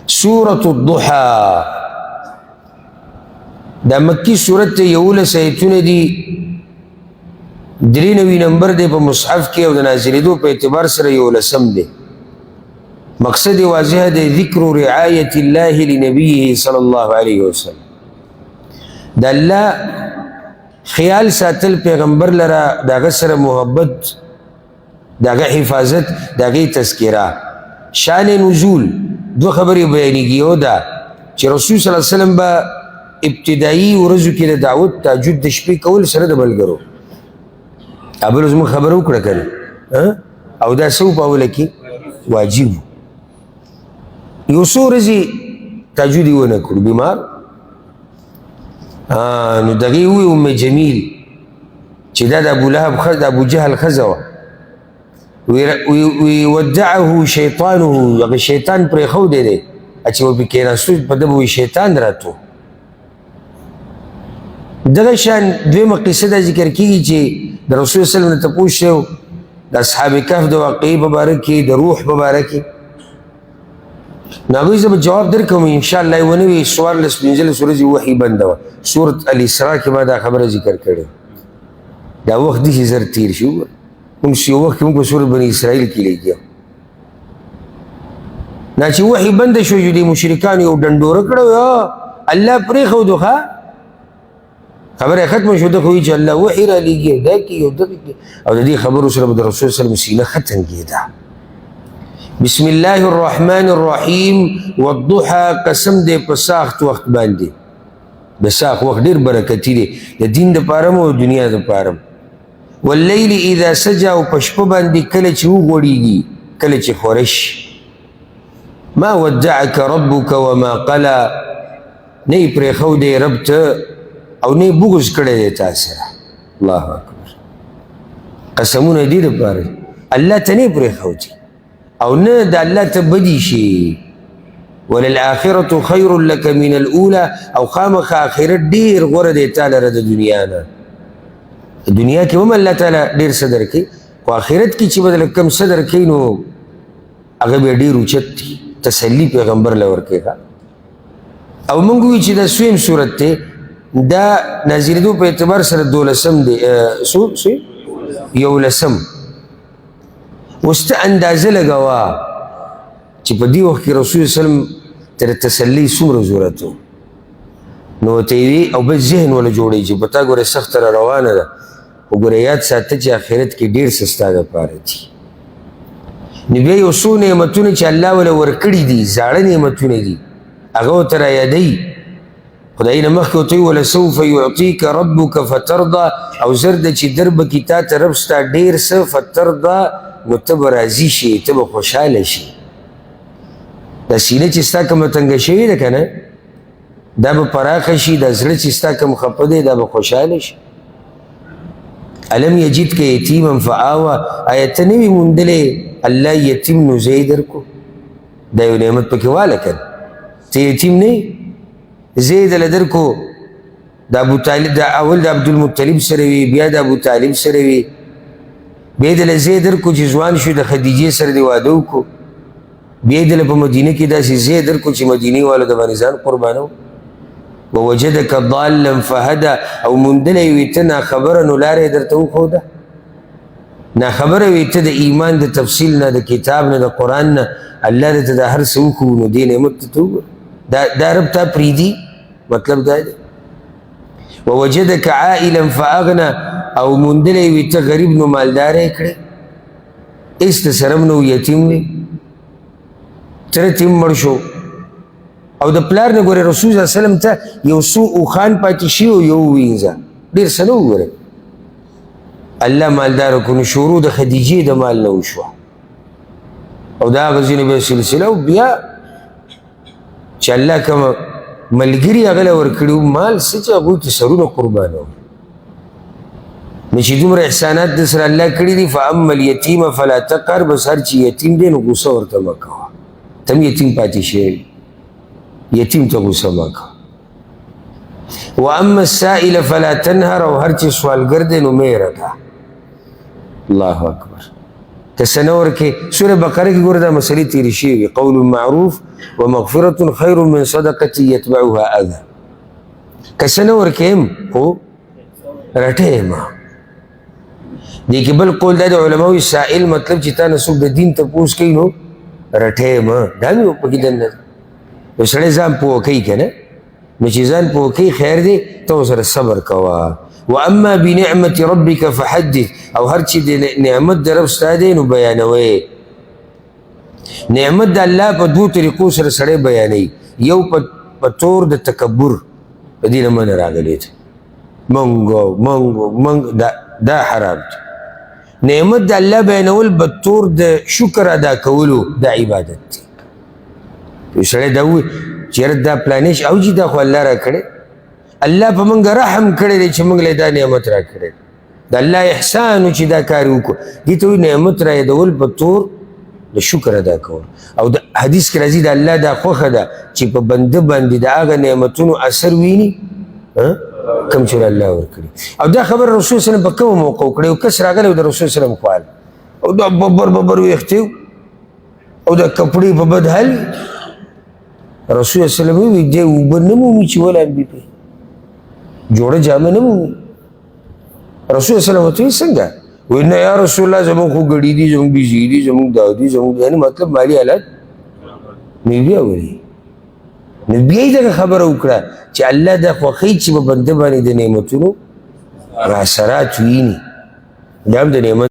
سورة الضحى دا مکی سورت یولس آیتونه دی 93 نمبر دی په مصحف کې او د نازلېدو په اعتبار سره یولسم دی. مقصد واضح دی ذکر رعایت الله لنبیه صلی الله علیه وسلم. د الله خیال ساتل پیغمبر لره داغه سره محبت داغه حفاظت داغه تذکرہ. شان نزول دو خبرې بیانېږي. یو دا چې رسول صلی الله علیه وسلم به ابتدایي ورځو کې د دعوت تهجد د شپې کول سره د ملګرو ابل زموږ خبره وکړه کنه او دا څه وپاوله کې واجب یو څو ورځې تهجد یې ونه کړو بیمار نو دغې ووی ام جمیل چې دا د ابولهب د ابوجهل ښځه وه ودعه شیطانه هغه شیطان پرېښودی دی چې و پې کېناستو په ده به وایي شیطان راتو. دغه شان دویمه قصه دا ذکر کېږي چې د رسول صلی الله علیه وسلم نه تپوس شوی د اصحاب کهف د واقعې په باره کې د روح په باره کې. نو هغوی زه به جواب درکوم انشاءالله یې ونه وي 14-15 ورځې وحي بنده وه. سورت الاسراء کې ما دا خبره ذکر کړې. دا وخت داسې زر تېر شي موږ یو وخت کې موږ په سورت بني اسرائیل کې لګیا دا چې وحي بنده شو چې د مشرکانو یو ډنډوره کړی الله پرېښودو ښه خبره ختمه شو ده خو وایي چې الله وحي رالیږي دا کې یو دغه کې او د دې خبرو سره به د رسول صلی الله علیه وسلم سینه ښه تنګېده. بسم الله الرحمن الرحیم والضحى قسم دی په ساخت وخت باندې. د ساخ وخت ډېر برکتي دی د دین دپاره م او دنیا دپاره م. واللیل اذا سجى او په شپه باندې کله چې وغوړېږي کله چې خوره شي. ما ودعك ربك وما قلى نه یې پرېښودی رب ته او نه بغض کړی دی تا سره. الله اکبر قسمونه دې دپاره الله ته نه پرېښودي او نه د الله ته بدي شي. وللآخرة خیر لك من الاولى او خامخا آخرت ډېر غوره دی تا لره د دنیا نه. دنیا کې هم الله تعالی ډېر څه درکوي خو آخرت کې چې به دله کم څه درکوي نو هغه بیا ډېر اوچت دی تسلي پیغمبر له ورکوي. او موږ وایو چې دا سویم صورت دی دا نازلېدو په اعتبار سره 12 دی یولسم. اوس ته اندازه لګوه چې په دې وخت کې رسول وسلم تر تسلي څومره ضرورت و نو ورته یې وي او بس ذهن وله جوړوي چې په تا ګوره سخته را روانه ده وګوره یاد ساته چې آخرت کې ډېر څه ستا دپاره دي. نو بیا یو څو نعمتونه چې الله وله ورکړي دي زاړه نعمتونه دي هغه ورته را یادوي. خدای نه مخکې ورته وایي ولسوف یعطیک ربک فترضى او زر ده چې در به کي تا ته رب ستا ډېر څه فترضى نو ته به راضي شي ته به خوشحاله شي. دا سینه چې ستا کومه تنګه شوې ده که نه دا به پراخه شي. دا زړه چې ستا کوم خفه دی دا به خوشحاله شي. الم یجدک یتیما فآوى آیا ته نه وي موندلی الله یتیم نو زه یې درکو دا یو نعمت پکې واله که ته یتیم نه یې زه یې دله درکو. د ابوطالب د اول د عبدالمطلب سره وي بیا د ابوطالب سره وي بیا یې دله زه یې درکو چې ځوان شو د خدیجې سره دې واده وکړو بیا یې دله په مدینه کې داسې زه یې درکو چې مدینې والو د باندې ځان قربانو. ووجدک ضالا فهدى او موندلی وي ته ناخبره نو لاره یې درته وښوده. ناخبره وي ته د ایمان د تفصیل نه د کتاب نه د قرآن نه الله درته دا هر څه وښوو نو دې نعمت ته ته وګوره دا رب تا پرېږدي مطلب دا دی. ووجدک عائلا فاغنى او موندلی وي ته غریب نو مالداره یې کړې هېڅ ته سره م نه و یتیم وي تره تیم مړ شو او د پلار نه ګورې رسول صلی الله علیه وسلم ته یو څو اوښان پاتې شي او یو وینځه ډېر څه نه وګورئ الله مالدار کړو نو شروع د خدیجې د مال نه وشوه او د هغه ځینې بیا سلسله او بیا چې الله کومه ملګري هغه له ورکړي مال څه چې هغوی کې سرونه قربانوي نو چې دومره احسانات د سره الله کړي دي. فاما الیتیم فلا تقهر بس هر چې یتیم دی نو غوسه ورته مه کوه ته هم یتیم پاتې شوی یتیم ته غوسه مه کوه. واما السائل فلا تنهر او هر چې سوالګر دی نو مه یې رټه. الله اکبر که څه نه ورکې سوره بقره کې ګوره دا مسلې تېرې شوي قول معروف ومغفرة خیر من صدقة یتبعها اذى که څه نه ورکې خو رټې ما دې کې بل قول دا د علماوي سائل مطلب چې تا نه څوک د دین تپوس کوي نو رټې ما دا مې پکې دننه یو سړی ځان پوه کوي که نه نو چې ځان پوه کوي خیر دی ته ورسره صبر کوه واما بنعمة ربك فحدث او هر چې د نعمت د رب ستا دی نو بیانوئ نعمت د الله په دوو طریقو سره سړی بیانوي یو په طور د تکبر په دې نه منه راغلی دی منګو دا حرام دی نعمت د الله بیانول په طور د شکر ادا کولو دا عبادت دی یو سړی دا ووایي چېرې دا پلانې او چې دا خو الله را کړی الله په موږ رحم کړی دی چې موږ له دا نعمت را کړی د الله احسان و چې دا کار وکړو دې ته وایي نعمت را یادول په طور د شکر ادا کول او د حدیث کې راځي د الله دا خوښه ده چې په بنده باندې د هغه نعمتونو اثر ویني کوم چې الله ورکړي او دا خبر رسول صلی الله علیه وسلم په کوم موقع وکړی او کس راغلی او د رسول صلی الله علیه وسلم خوال او دا ببر ویښته او دا کپړې په بد حال رسول صلی الله علیه وسلم وایي دی اوبه نه مومي چې ولامبي پرې جوړه جامه نه مومي رسول صلی الله علیه وسلم څنګه وایي نه یا رسول الله زموږ خو ګړي دي زموږ بیزي دي زموږ دا دي زموږ یعنې مطلب مالي حالت نو بیا وایي نو بیا یې دغه خبره وکړه چې الله دا خوښوي چې په بنده باندې د نعمتونو اثرات ویني دا هم د نعمت